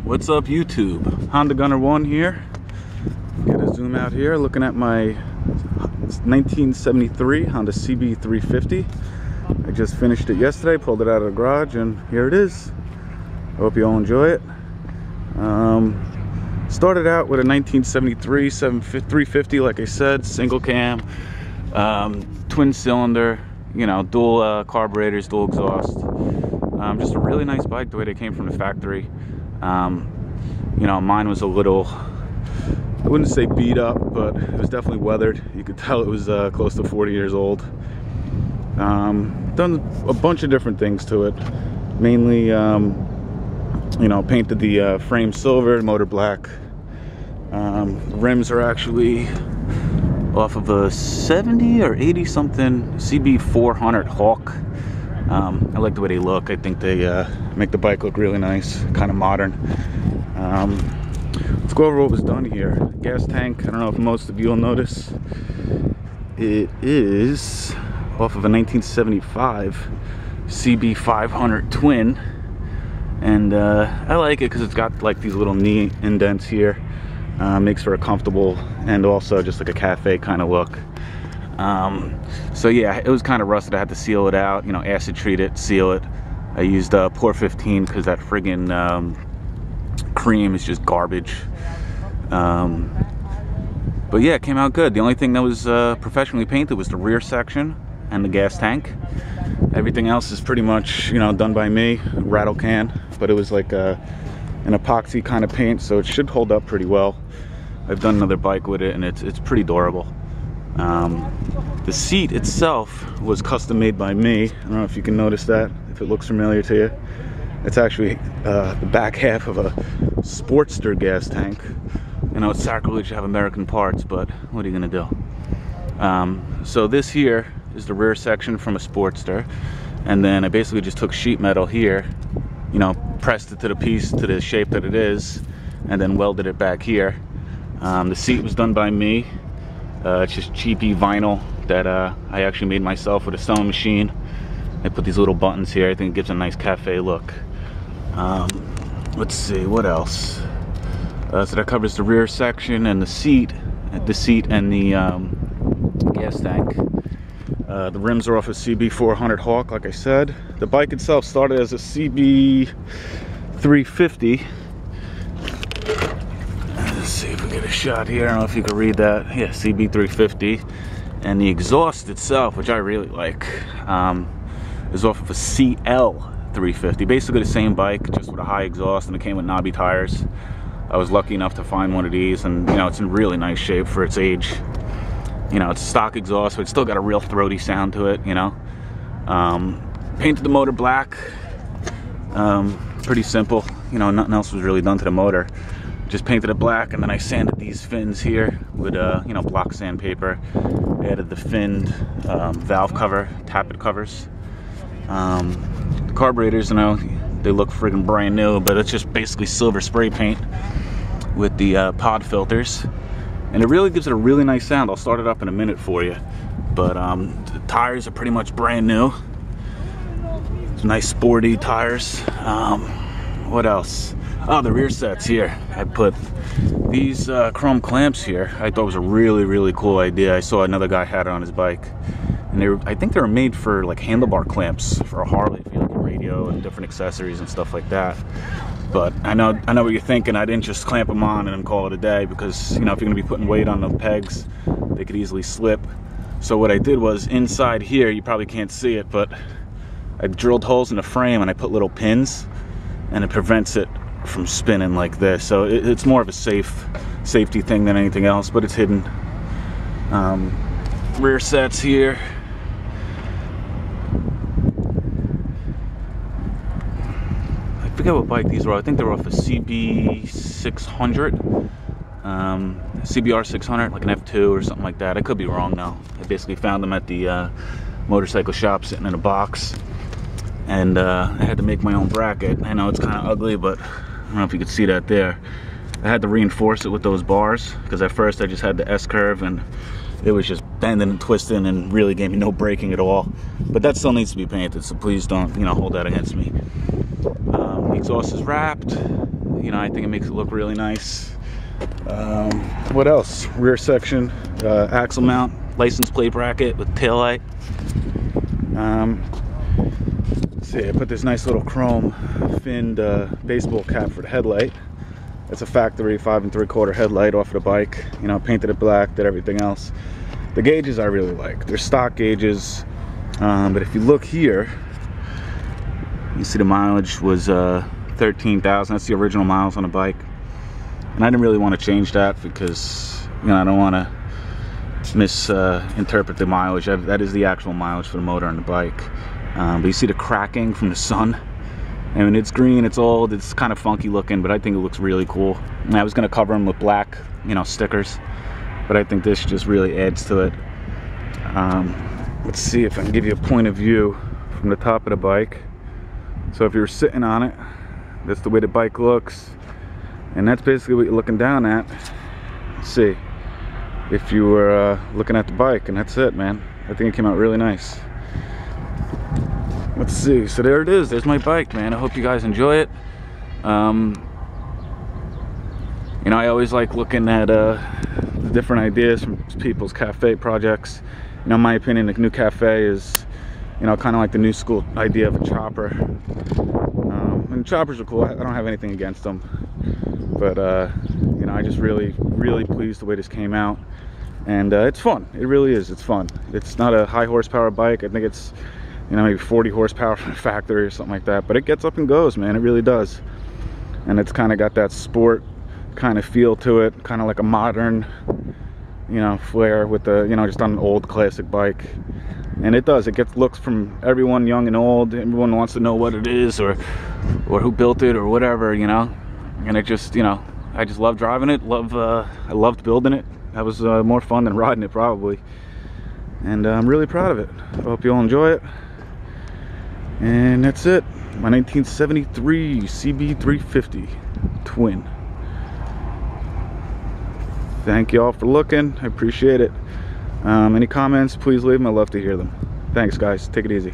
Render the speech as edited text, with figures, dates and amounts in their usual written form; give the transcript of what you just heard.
What's up, YouTube? Honda Gunner 1 here. Get a zoom out here, looking at my 1973 Honda cb350. I just finished it yesterday, pulled it out of the garage, and here it is. I hope you all enjoy it. Started out with a 1973 350, like I said, single cam, twin cylinder, you know, dual carburetors, dual exhaust. Just a really nice bike the way they came from the factory. You know, mine was a little, I wouldn't say beat up, but it was definitely weathered. You could tell it was close to 40 years old. Done a bunch of different things to it. Mainly, you know, painted the frame silver, motor black. The rims are actually off of a 70 or 80 something cb400 Hawk. I like the way they look. I think they make the bike look really nice, kind of modern. Let's go over what was done here. Gas tank, I don't know if most of you will notice, it is off of a 1975 cb500 twin, and I like it because it's got like these little knee indents here. Makes for a comfortable and also just like a cafe kind of look. So yeah, it was kind of rusted. I had to seal it out, you know, acid treat it, seal it. I used Pour 15 because that friggin' cream is just garbage. But yeah, it came out good. The only thing that was professionally painted was the rear section and the gas tank. Everything else is pretty much, you know, done by me, rattle can, but it was like an epoxy kind of paint, so it should hold up pretty well. I've done another bike with it, and it's pretty durable. The seat itself was custom made by me. I don't know if you can notice that, if it looks familiar to you. It's actually the back half of a Sportster gas tank. You know, it's sacrilege to have American parts, but what are you gonna do? So this here is the rear section from a Sportster, and then I basically just took sheet metal here, you know, pressed it to the piece, to the shape that it is, and then welded it back here. The seat was done by me. It's just cheapy vinyl that I actually made myself with a sewing machine. I put these little buttons here. I think it gives a nice cafe look. Let's see, what else? So that covers the rear section and the seat and the gas tank. The rims are off a cb400 Hawk, like I said. The bike itself started as a cb350. Let's see if we get a shot here. I don't know if you can read that. Yeah, cb350. And the exhaust itself, which I really like, is off of a cl350. Basically the same bike, just with a high exhaust, and it came with knobby tires. I was lucky enough to find one of these, and you know, it's in really nice shape for its age. You know, it's stock exhaust, but it's still got a real throaty sound to it, you know. Painted the motor black. Pretty simple. You know, nothing else was really done to the motor. Just painted it black, and then I sanded these fins here with, you know, block sandpaper. Added the finned valve cover, tappet covers. The carburetors, you know, they look friggin' brand new, but it's just basically silver spray paint with the pod filters. And it really gives it a really nice sound. I'll start it up in a minute for you. But the tires are pretty much brand new. Nice sporty tires. What else? Oh, the rear sets here. I put these chrome clamps here. I thought it was a really cool idea. I saw another guy had it on his bike. And I think they were made for like handlebar clamps for a Harley, if you like a radio and different accessories and stuff like that. But I know what you're thinking. I didn't just clamp them on and then call it a day, because you know, if you're gonna be putting weight on the pegs, they could easily slip. So what I did was, inside here, you probably can't see it, but I drilled holes in the frame and I put little pins, and it prevents it from spinning like this. So it's more of a safety thing than anything else, but it's hidden. Rear sets here. I forget what bike these were. I think they were off a cb600, cbr600, like an F2 or something like that. I could be wrong now. I basically found them at the motorcycle shop sitting in a box, and I had to make my own bracket. I know it's kind of ugly, but I don't know if you could see that there. I had to reinforce it with those bars, because at first I just had the S-curve and it was just bending and twisting and really gave me no braking at all. But that still needs to be painted, so please don't, you know, hold that against me. The exhaust is wrapped. You know, I think it makes it look really nice. What else? Rear section, axle mount, license plate bracket with taillight. Let's see, I put this nice little chrome finned baseball cap for the headlight. It's a factory 5 3/4 headlight off of the bike. You know, painted it black, did everything else. The gauges I really like. They're stock gauges, but if you look here, you see the mileage was 13,000. That's the original miles on the bike, and I didn't really want to change that because, you know, I don't want to misinterpret the mileage. That is the actual mileage for the motor on the bike. But you see the cracking from the sun. I mean, it's green, it's old, it's kind of funky looking, but I think it looks really cool. And I was going to cover them with black, you know, stickers, but I think this just really adds to it. Let's see if I can give you a point of view from the top of the bike. So if you're sitting on it, that's the way the bike looks, and that's basically what you're looking down at. Let's see if you were looking at the bike, and that's it, man. I think it came out really nice. Let's see, so there it is. There's my bike, man. I hope you guys enjoy it. You know, I always like looking at the different ideas from people's cafe projects. You know, in my opinion, the new cafe is, you know, kind of like the new school idea of a chopper. And choppers are cool. I don't have anything against them, but you know, I just really pleased the way this came out, and it's fun. It really is. It's fun. It's not a high horsepower bike. I think it's, you know, maybe 40 horsepower from the factory or something like that, but it gets up and goes, man. It really does. And it's kind of got that sport kind of feel to it, kind of like a modern, you know, flair with the, you know, just on an old classic bike. And it does. It gets looks from everyone, young and old. Everyone wants to know what it is, or who built it, or whatever, you know. And it just, you know, I just love driving it. I loved building it. That was more fun than riding it, probably. And I'm really proud of it. I hope you all enjoy it. And that's it. My 1973 cb350 twin. Thank you all for looking. I appreciate it. Any comments, please leave them. I'd love to hear them. Thanks, guys. Take it easy.